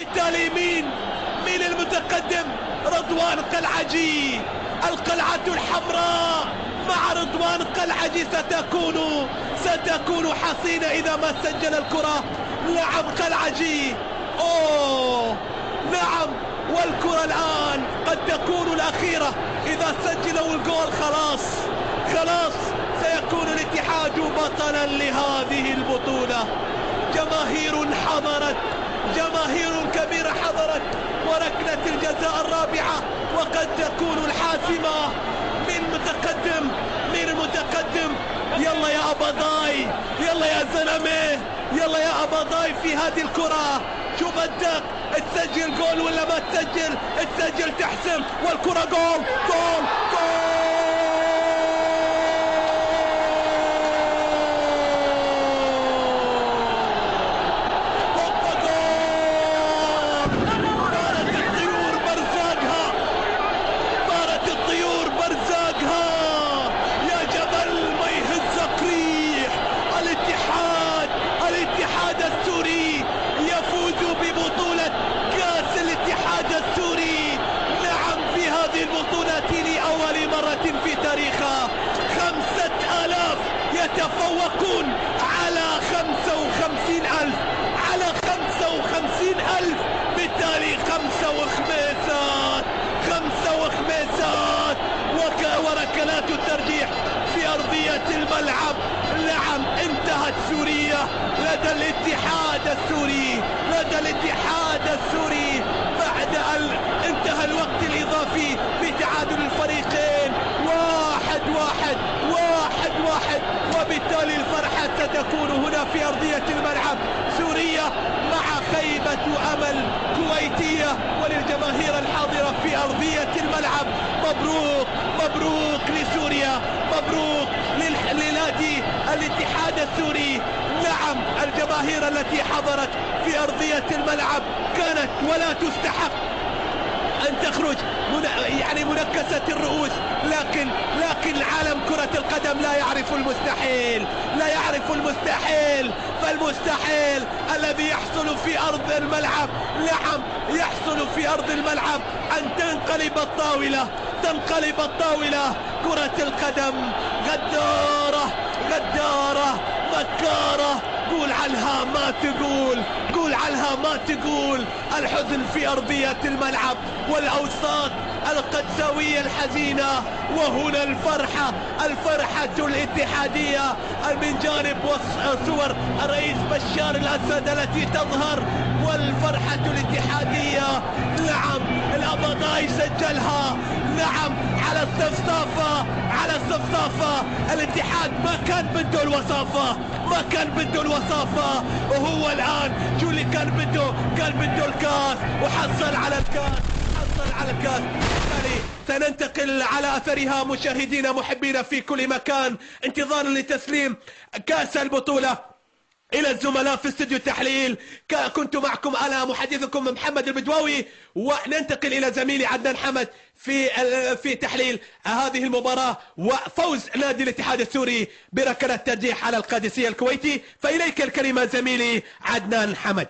بالتالي مين المتقدم؟ رضوان قلعجي. القلعة الحمراء مع رضوان قلعجي ستكون حصينة إذا ما سجل الكرة. نعم قلعجي، أوه نعم، والكرة الآن قد تكون الأخيرة. إذا سجلوا الجول خلاص سيكون الاتحاد بطلا لهذه البطولة. جماهير حضرت، جماهير كبيرة حضرت، وركلة الجزاء الرابعة وقد تكون الحاسمة. من المتقدم؟ يلا يا أباضاي، يلا يا زلمة، يلا يا أباضاي في هذه الكرة. شو بدك؟ تسجل جول ولا ما تسجل؟ تسجل تحسم، والكرة جول جول جول. في تاريخها 5000 يتفوقون على 55,000، على 55,000، بالتالي 5 وخميسات وركلات الترجيح في أرضية الملعب. نعم انتهت سوريا لدى الاتحاد السوري بعد أن انتهى الوقت الإضافي بتعادل الفريقين 1-1، وبالتالي الفرحة ستكون هنا في أرضية الملعب. سوريا مع خيبة أمل كويتية، وللجماهير الحاضرة في أرضية الملعب مبروك لسوريا، مبروك لنادي الاتحاد السوري. نعم الجماهير التي حضرت في أرضية الملعب كانت ولا تستحق أن تخرج يعني منكسة الرؤوس، لكن عالم كرة القدم لا يعرف المستحيل، فالمستحيل الذي يحصل في أرض الملعب، نعم يحصل في أرض الملعب أن تنقلب الطاولة. كرة القدم غدارة مكارة، قول عنها ما تقول. الحزن في أرضية الملعب والأوساط القدسوية الحزينة، وهنا الفرحة الاتحادية من جانب صور الرئيس بشار الأسد التي تظهر، والفرحة الاتحادية. نعم الأباضاي سجلها، نعم على الصفصافة. الاتحاد ما كان بده الوصافة، وهو الآن شو اللي كان بده الكاس، وحصل على الكاس. سننتقل على أثرها مشاهدينا محبينا في كل مكان، انتظارا لتسليم كأس البطولة إلى الزملاء في استوديو التحليل. كنت معكم أنا محدثكم محمد البدواوي، وننتقل إلى زميلي عدنان حمد في تحليل هذه المباراة وفوز نادي الاتحاد السوري بركلة ترجيح على القادسية الكويتي. فإليك الكلمة زميلي عدنان حمد.